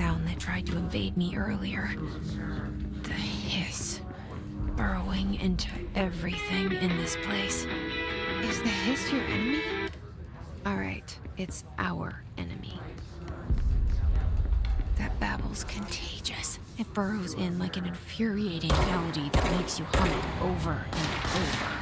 sound that tried to invade me earlier. The hiss, burrowing into everything in this place. Is the hiss your enemy? Alright, it's our enemy. That babble's contagious. It burrows in like an infuriating melody that makes you hum it over and over.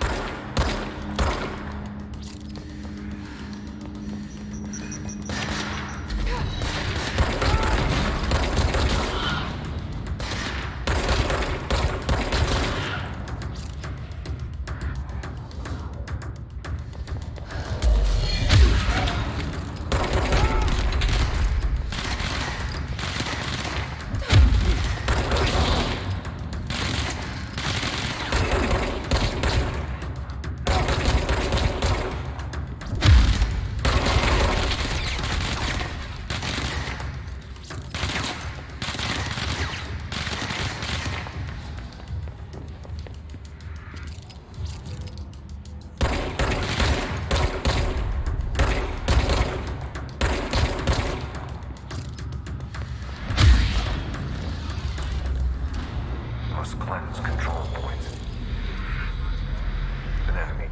Cleanse control points. An enemy.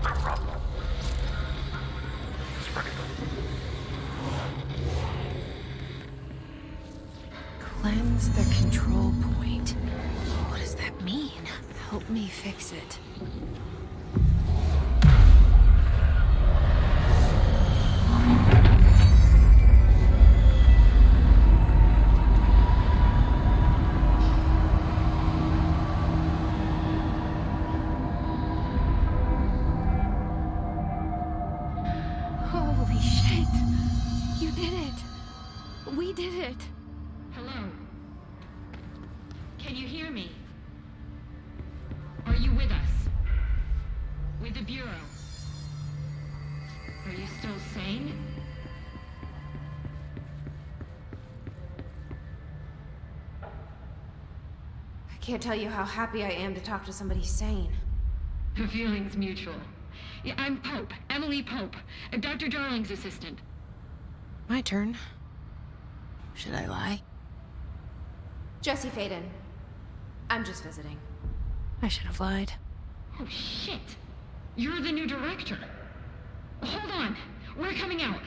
Corrupt. Spreading. Cleanse the control point. What does that mean? Help me fix it. Holy shit! You did it! We did it! Hello? Can you hear me? Are you with us? With the Bureau? Are you still sane? I can't tell you how happy I am to talk to somebody sane. The feeling's mutual. Yeah, I'm Pope, Emily Pope, Dr. Darling's assistant. My turn. Should I lie? Jesse Faden. I'm just visiting. I should have lied. Oh, shit. You're the new director. Hold on. We're coming out.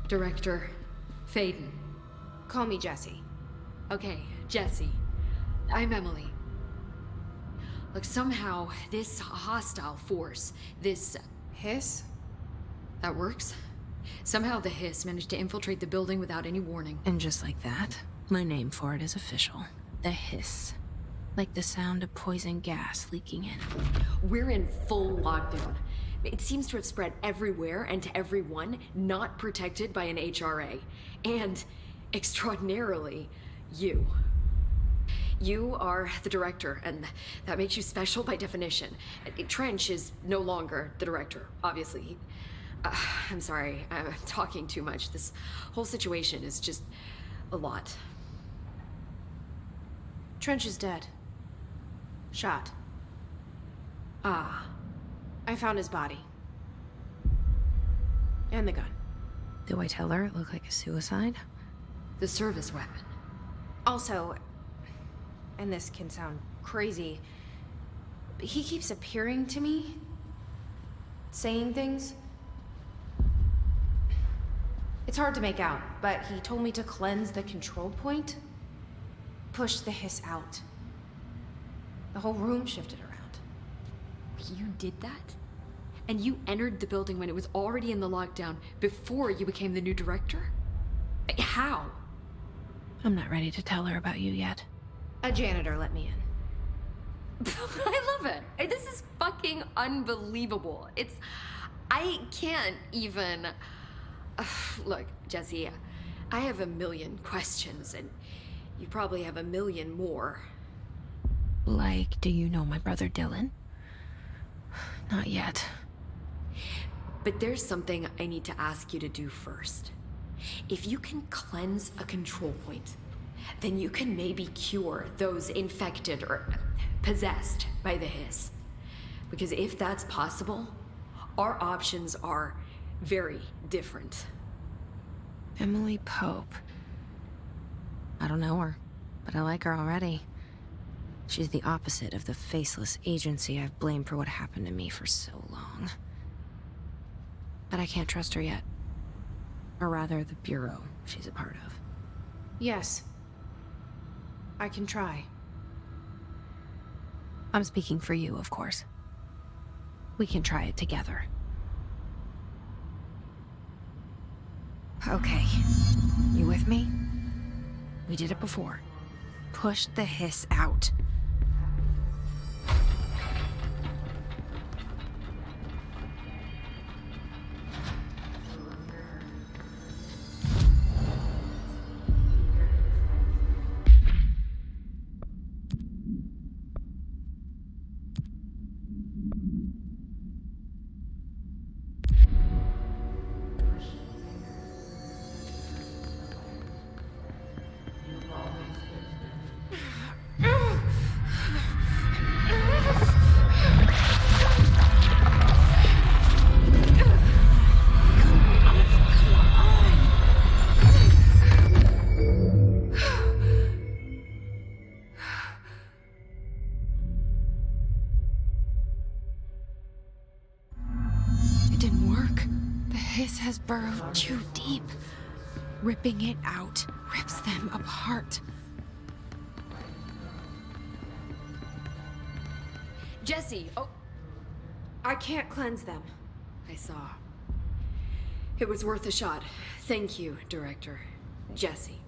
Director Faden. Call me Jesse. Okay, Jesse. I'm Emily. Look, somehow this hostile force, this... Hiss? that works? Somehow the hiss managed to infiltrate the building without any warning. And just like that, my name for it is official. The hiss. Like the sound of poison gas leaking in. We're in full lockdown. It seems to have spread everywhere and to everyone not protected by an HRA. And, extraordinarily, you. You are the director, and that makes you special by definition. Trench is no longer the director, obviously. I'm sorry, I'm talking too much. This whole situation is just a lot. Trench is dead. Shot. Ah. I found his body. And the gun. Do I tell her it looked like a suicide? The service weapon. Also, and this can sound crazy, but he keeps appearing to me, saying things. It's hard to make out, but he told me to cleanse the control point, push the hiss out. The whole room shifted around. You did that? And you entered the building when it was already in the lockdown before you became the new director? How? I'm not ready to tell her about you yet. A janitor let me in. I love it. This is fucking unbelievable. I can't even... Look, Jesse, I have a million questions, and you probably have a million more. Like, do you know my brother Dylan? Not yet. But there's something I need to ask you to do first. If you can cleanse a control point, then you can maybe cure those infected or possessed by the hiss. Because if that's possible, our options are very different. Emily Pope. I don't know her, but I like her already. She's the opposite of the faceless agency I've blamed for what happened to me for so long. But I can't trust her yet. Or rather, the Bureau she's a part of. Yes. I can try. I'm speaking for you, of course. We can try it together. Okay. You with me? We did it before. Push the hiss out. Has burrowed too deep. Ripping it out rips them apart. Jesse, oh, I can't cleanse them. I saw. It was worth a shot. Thank you, Director. Jesse.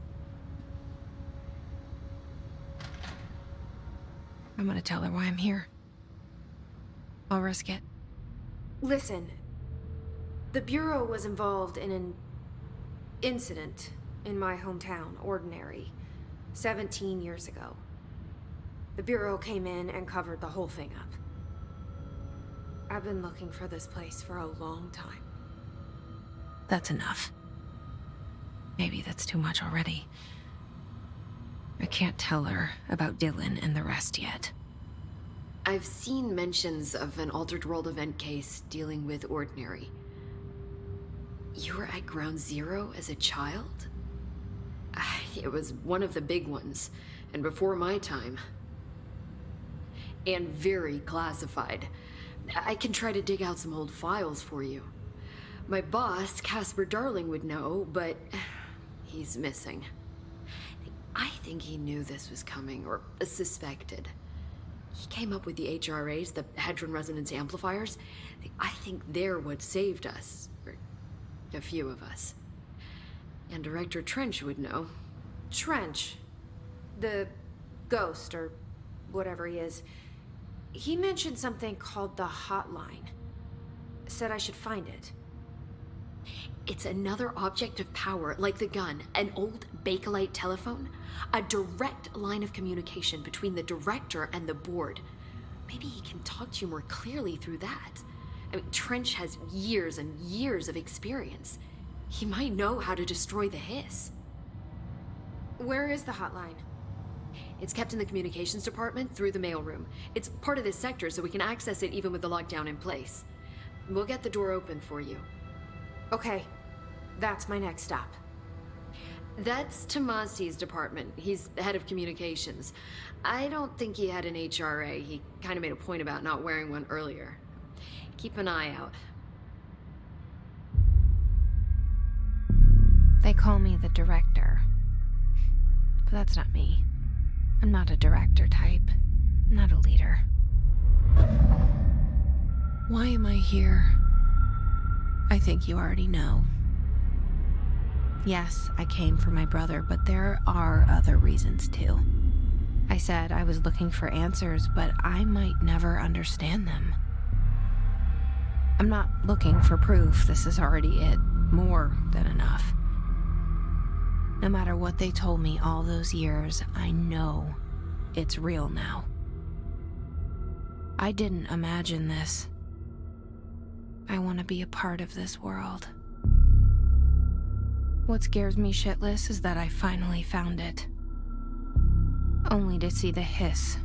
I'm gonna tell her why I'm here. I'll risk it. Listen. The Bureau was involved in an incident in my hometown, Ordinary, 17 years ago. The Bureau came in and covered the whole thing up. I've been looking for this place for a long time. That's enough. Maybe that's too much already. I can't tell her about Dylan and the rest yet. I've seen mentions of an Altered World event case dealing with Ordinary. You were at Ground Zero as a child? It was one of the big ones, and before my time. And very classified. I can try to dig out some old files for you. My boss, Casper Darling, would know, but he's missing. I think he knew this was coming, or suspected. He came up with the HRAs, the Hadron Resonance Amplifiers. I think they're what saved us. A few of us. And Director Trench would know. Trench? The ghost, or whatever he is. He mentioned something called the Hotline. Said I should find it. It's another object of power, like the gun, an old Bakelite telephone. A direct line of communication between the Director and the board. Maybe he can talk to you more clearly through that. I mean, Trench has years and years of experience. He might know how to destroy the hiss. Where is the hotline? It's kept in the communications department through the mailroom. It's part of this sector, so we can access it even with the lockdown in place. We'll get the door open for you. Okay, that's my next stop. That's Tomasi's department. He's the head of communications. I don't think he had an HRA. He kind of made a point about not wearing one earlier. Keep an eye out. They call me the Director. But that's not me. I'm not a director type. I'm not a leader. Why am I here? I think you already know. Yes, I came for my brother, but there are other reasons too. I said I was looking for answers, but I might never understand them. I'm not looking for proof. This is already it. More than enough. No matter what they told me all those years, I know it's real now. I didn't imagine this. I want to be a part of this world. What scares me shitless is that I finally found it. Only to see the hiss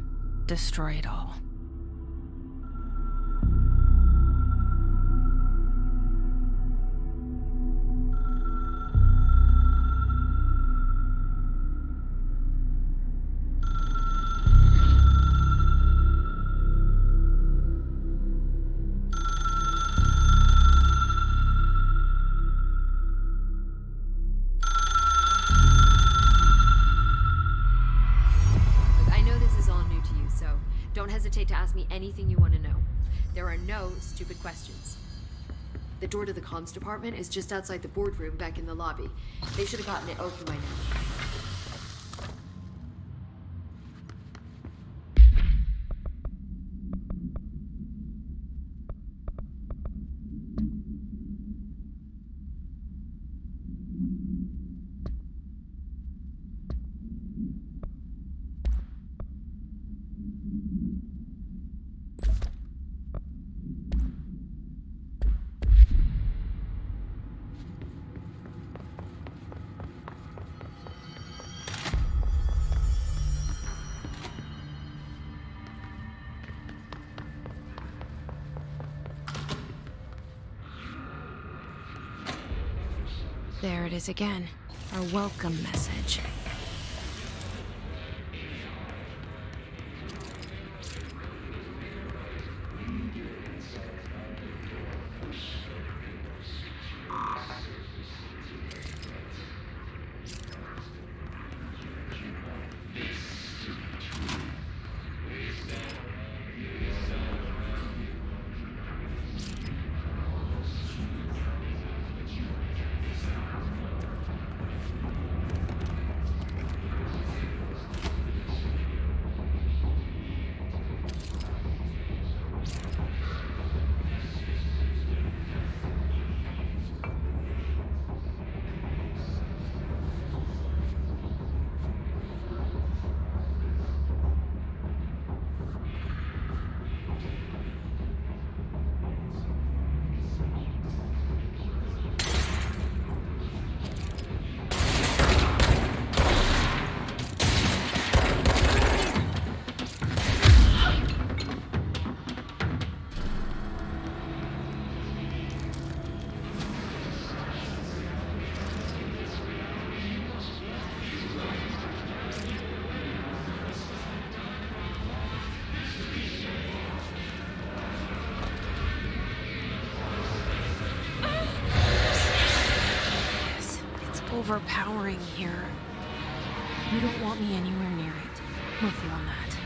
destroy it all. Don't hesitate to ask me anything you want to know. There are no stupid questions. The door to the comms department is just outside the boardroom back in the lobby. They should have gotten it open by now. There it is again. Our welcome message. Overpowering here. You don't want me anywhere near it. With you on that.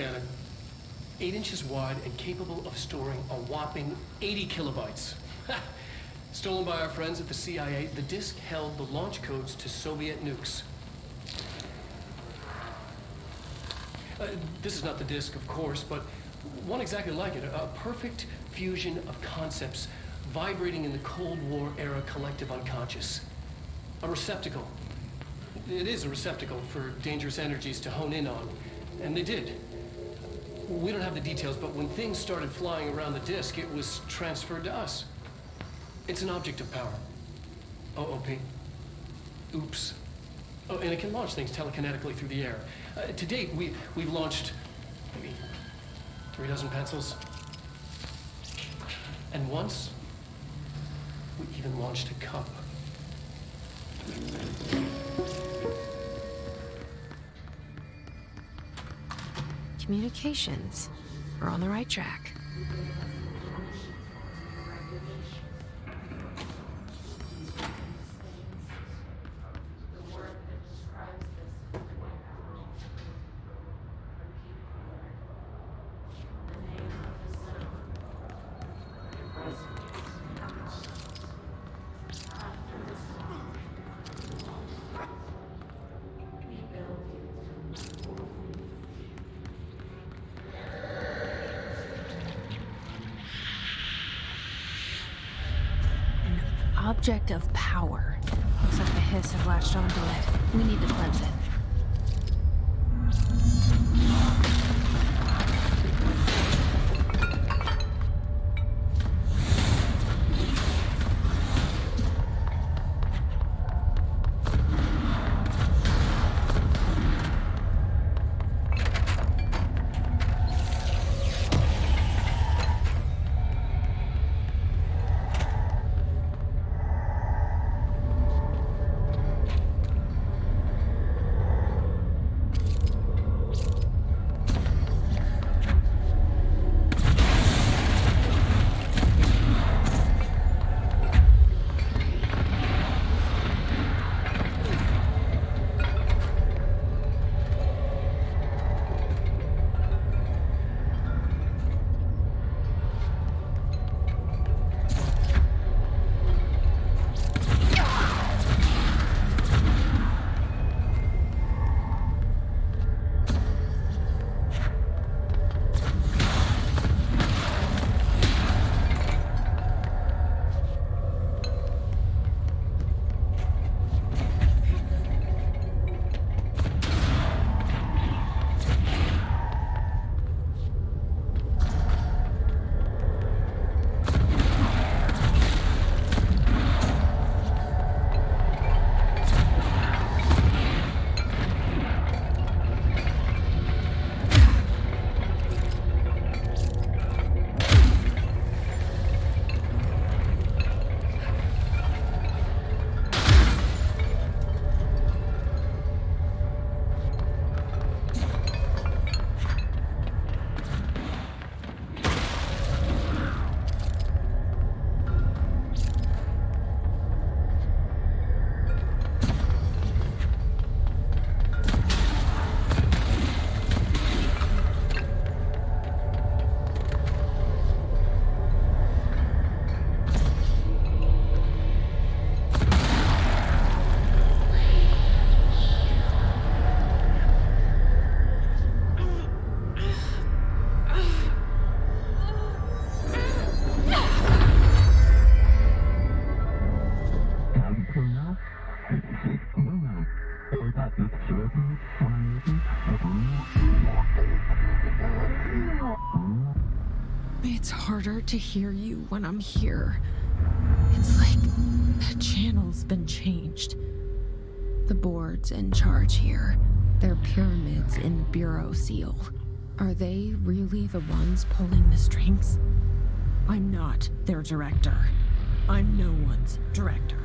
scanner. 8 inches wide and capable of storing a whopping 80 kilobytes. Stolen by our friends at the CIA, the disk held the launch codes to Soviet nukes. This is not the disk, of course, but one exactly like it. A perfect fusion of concepts vibrating in the Cold War era collective unconscious. A receptacle. It is a receptacle for dangerous energies to hone in on. And they did. We don't have the details, but when things started flying around the disk, it was transferred to us. It's an object of power. OOP. Oops. Oh, and it can launch things telekinetically through the air. To date, we've launched maybe 3 dozen pencils. And once, we even launched a cup. Communications. We're on the right track. Object of power. Looks like the hiss have latched onto it. We need to cleanse it. It's harder to hear you when I'm here. It's like the channel's been changed. The board's in charge here. They're pyramids in Bureau Seal. Are they really the ones pulling the strings? I'm not their director. I'm no one's director.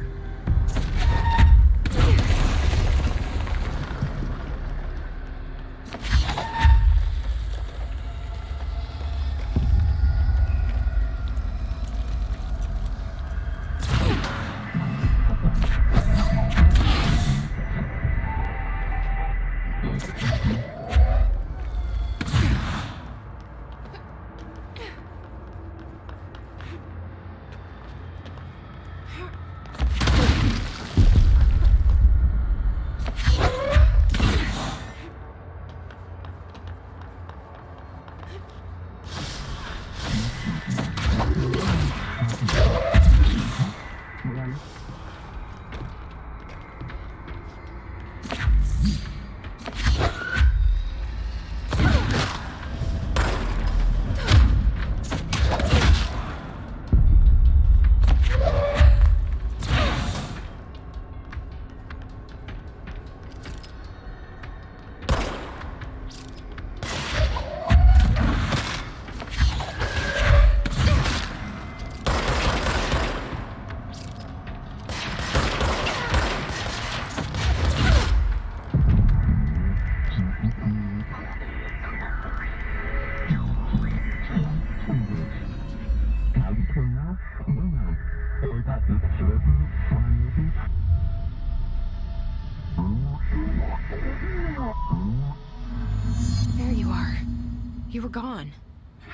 were gone.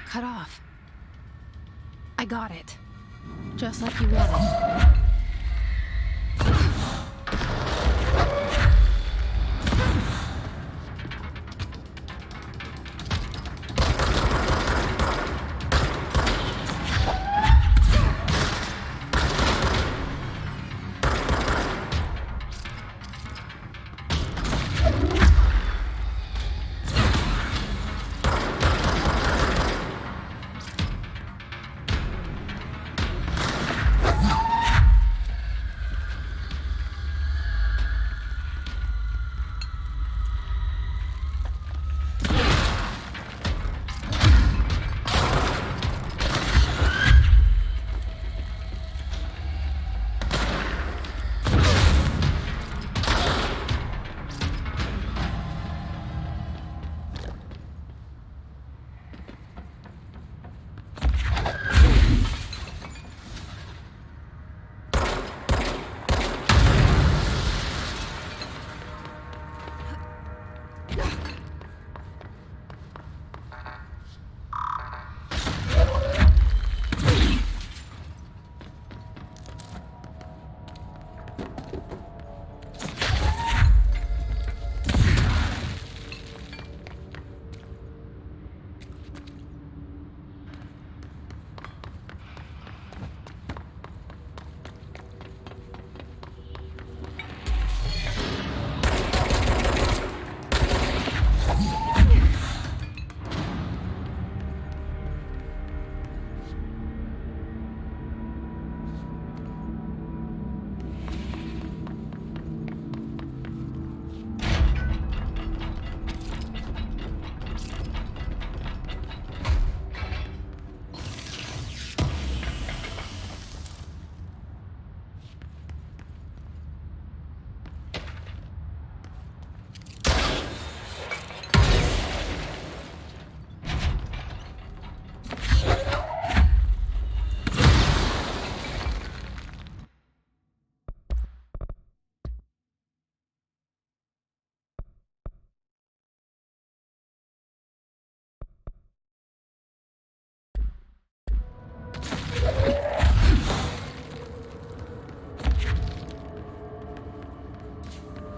Cut off. I got it. Just like you wanted.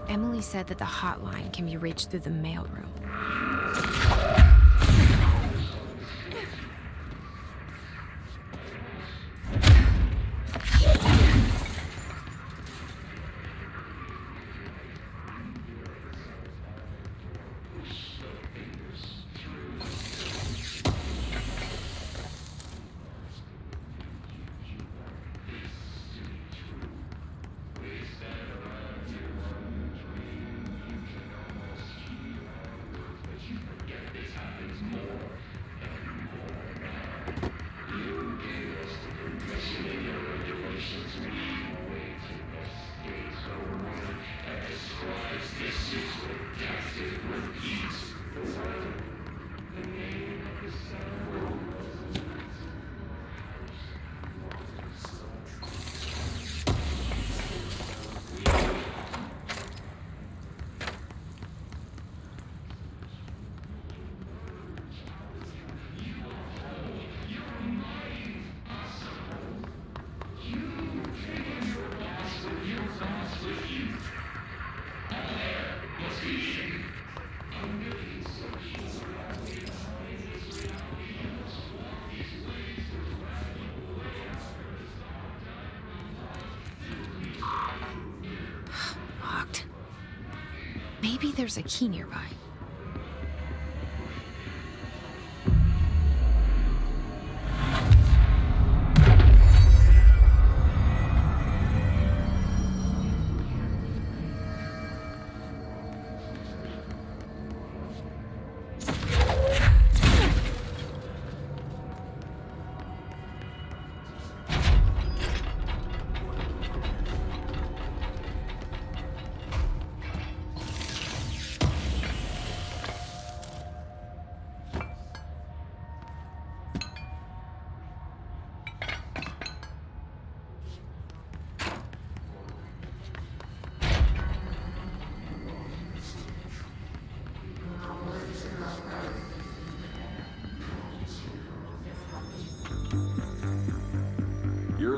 Emily said that the hotline can be reached through the mailroom. Maybe there's a key nearby.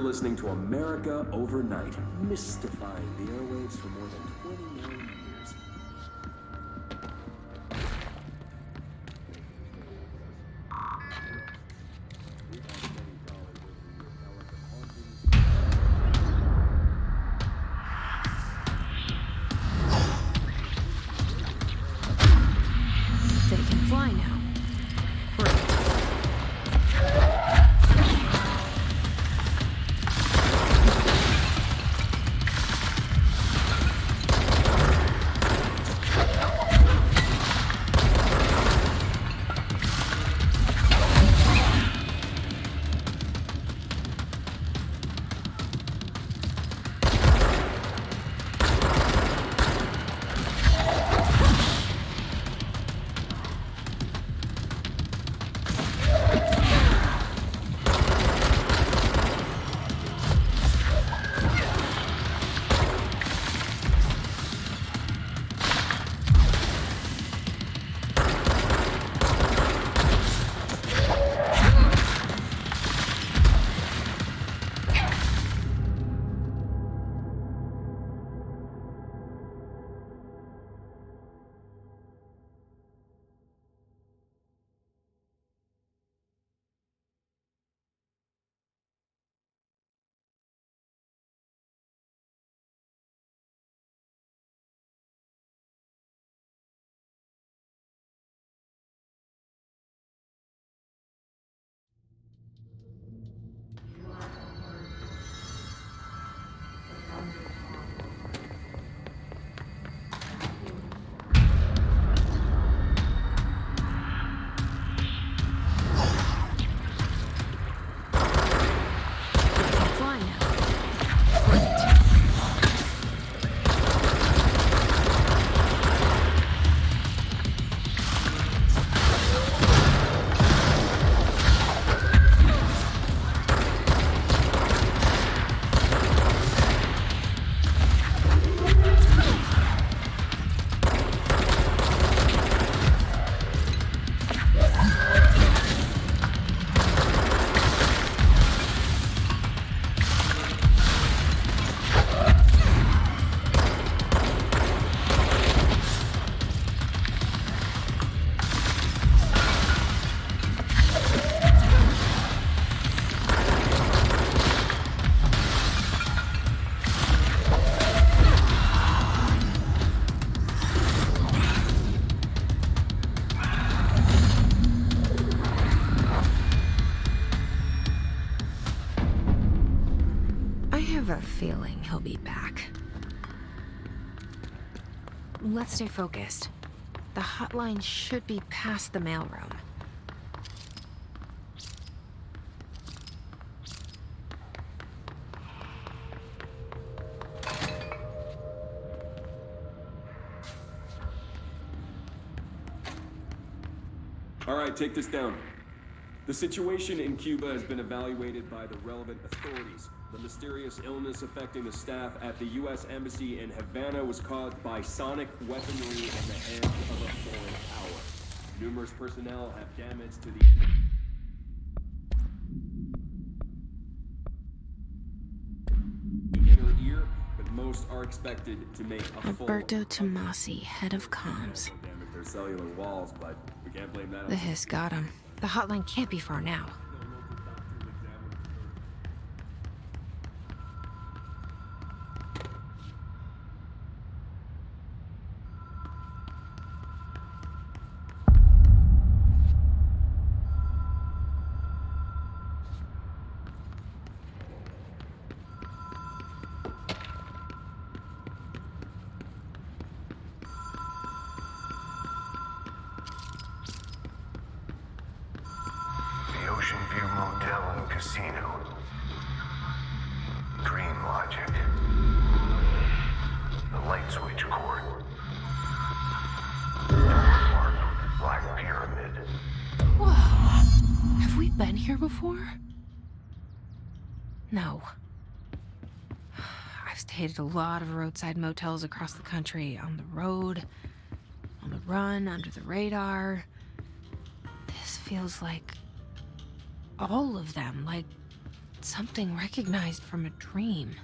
listening to America Overnight, mystifying the airwaves for more than 29 years. They can fly now. Great. Fly now. Great. I have a feeling he'll be back. Let's stay focused. The hotline should be past the mailroom. All right, take this down. The situation in Cuba has been evaluated by the relevant authorities. The mysterious illness affecting the staff at the U.S. Embassy in Havana was caused by sonic weaponry in the hands of a foreign power. Numerous personnel have damage to the inner ear, but most are expected to make a full... Alberto Tomasi, head of comms. Damage their cellular walls, but we can't blame that on... The hiss got him. The hotline can't be far now. The Ocean View Motel and Casino. Dream Logic. The light switch cord. Door marked with Black Pyramid. Whoa. Have we been here before? No. I've stayed at a lot of roadside motels across the country, on the road, on the run, under the radar. This feels like all of them, like something recognized from a dream.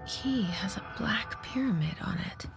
Key has a black pyramid on it.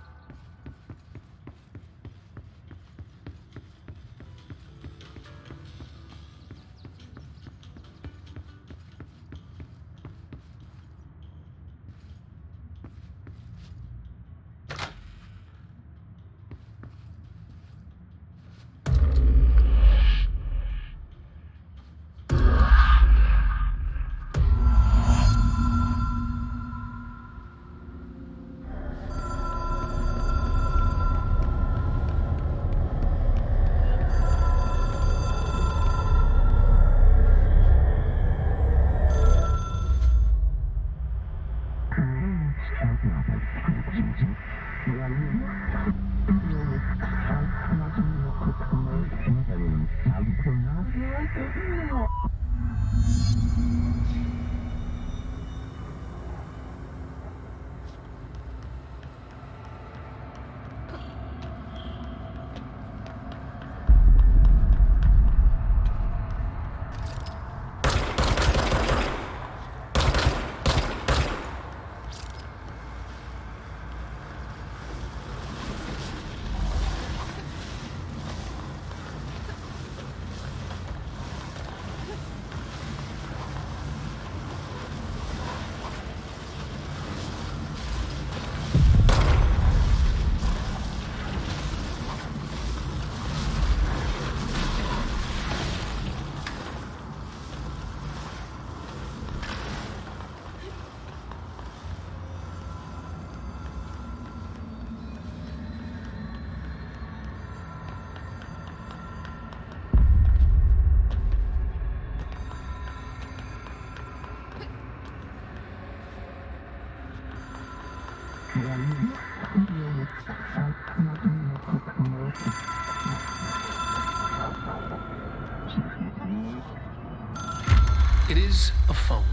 It is a phone.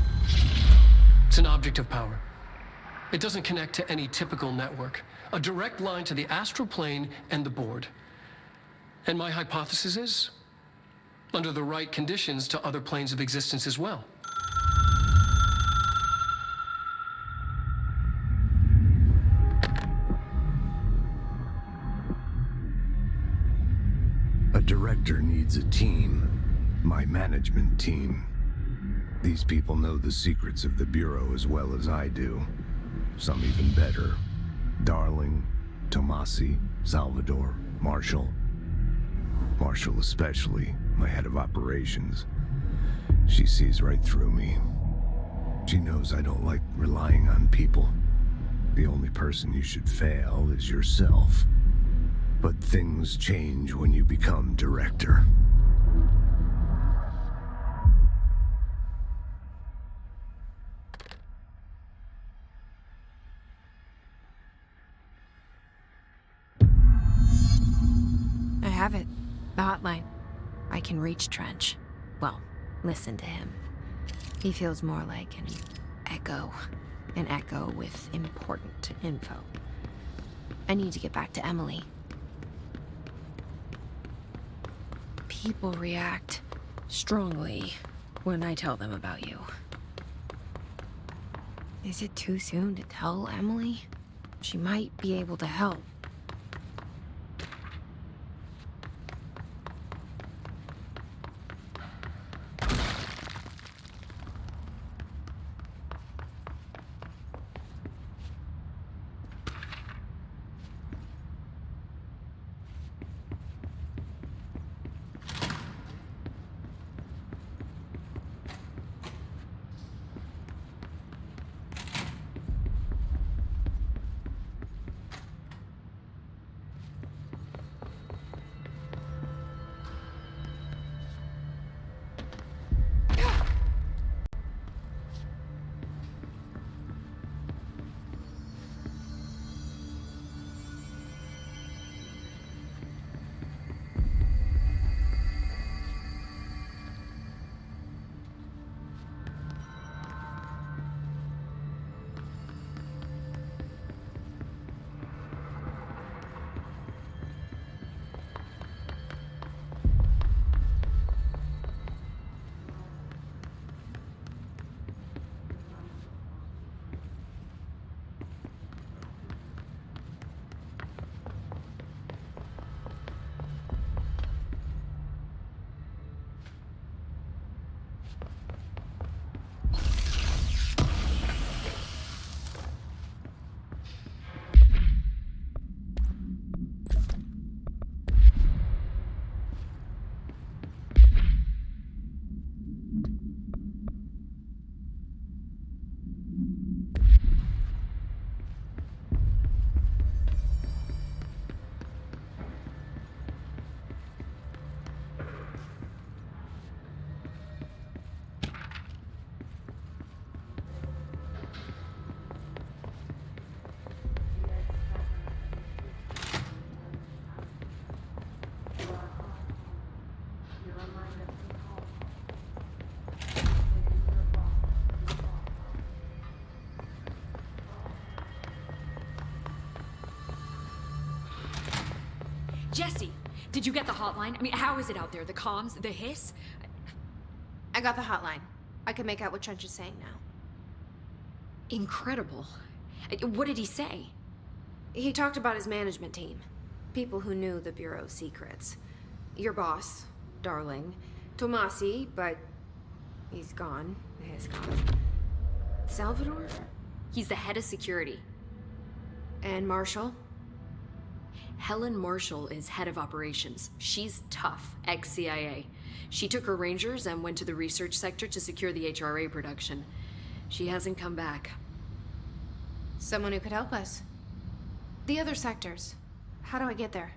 It's an object of power. It doesn't connect to any typical network. A direct line to the astral plane and the board. And my hypothesis is, under the right conditions, to other planes of existence as well. A director needs a team. My management team. These people know the secrets of the Bureau as well as I do. Some even better. Darling, Tomasi, Salvador, Marshall. Marshall especially, my head of operations. She sees right through me. She knows I don't like relying on people. The only person you should fail is yourself. But things change when you become director. I have it. The hotline. I can reach Trench. Well, listen to him. He feels more like an echo. An echo with important info. I need to get back to Emily. People react strongly when I tell them about you. Is it too soon to tell Emily? She might be able to help. Did you get the hotline? I mean, how is it out there? The comms? The hiss? I got the hotline. I can make out what Trench is saying now. Incredible. What did he say? He talked about his management team. People who knew the Bureau's secrets. Your boss, Darling. Tomasi, but he's gone. He's gone. Salvador? He's the head of security. And Marshall? Helen Marshall is head of operations. She's tough, ex-CIA. She took her Rangers and went to the research sector to secure the HRA production. She hasn't come back. Someone who could help us. The other sectors. How do I get there?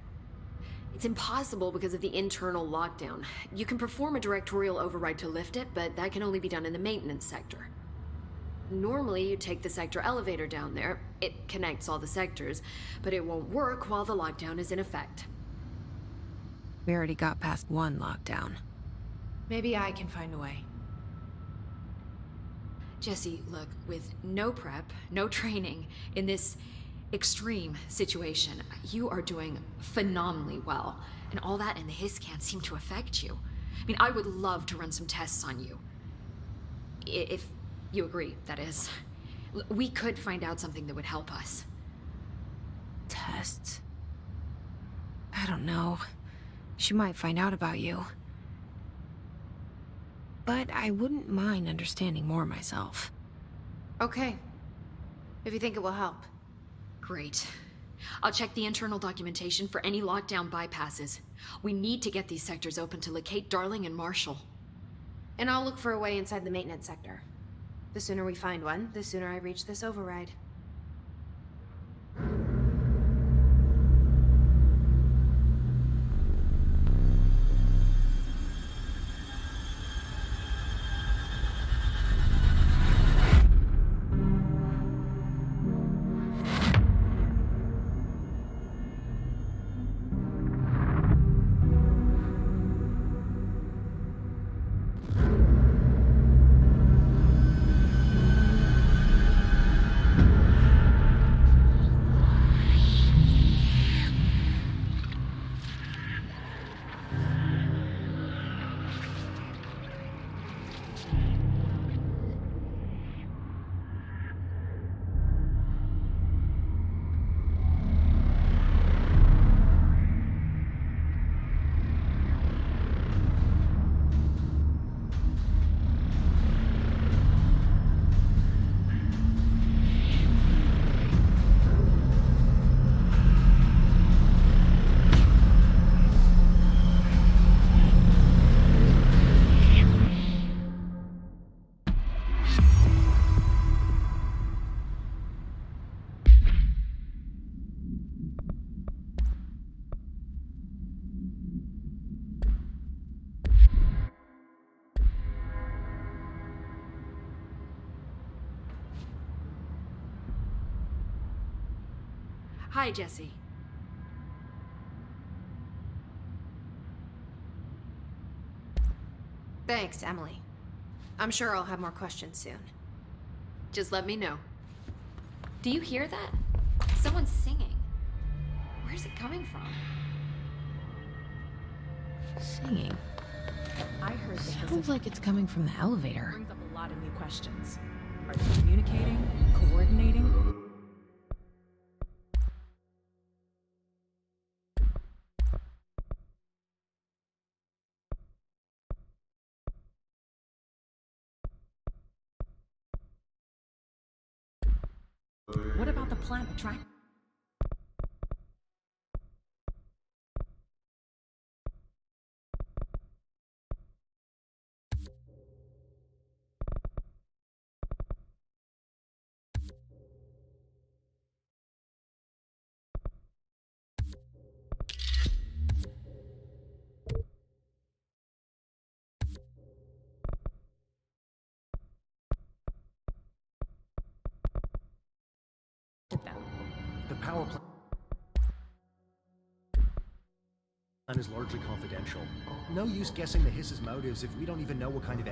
It's impossible because of the internal lockdown. You can perform a directorial override to lift it, but that can only be done in the maintenance sector. Normally, you take the sector elevator down there. It connects all the sectors, but it won't work while the lockdown is in effect. We already got past one lockdown. Maybe I can find a way. Jesse, look, with no prep, no training, in this extreme situation, you are doing phenomenally well. And all that and the hiss can't seem to affect you. I mean, I would love to run some tests on you. If you agree, that is. We could find out something that would help us. Tests? I don't know. She might find out about you. But I wouldn't mind understanding more myself. Okay. If you think it will help. Great. I'll check the internal documentation for any lockdown bypasses. We need to get these sectors open to locate Darling and Marshall. And I'll look for a way inside the maintenance sector. The sooner we find one, the sooner I reach this override. Hi, Jesse. Thanks, Emily. I'm sure I'll have more questions soon. Just let me know. Do you hear that? Someone's singing. Where's it coming from? Singing. I heard the hiss Sounds like it's coming from the elevator. brings up a lot of new questions. Are they communicating? Coordinating? What about the plant attract? Them. The power plant is largely confidential. No use guessing the hiss's motives if we don't even know what kind of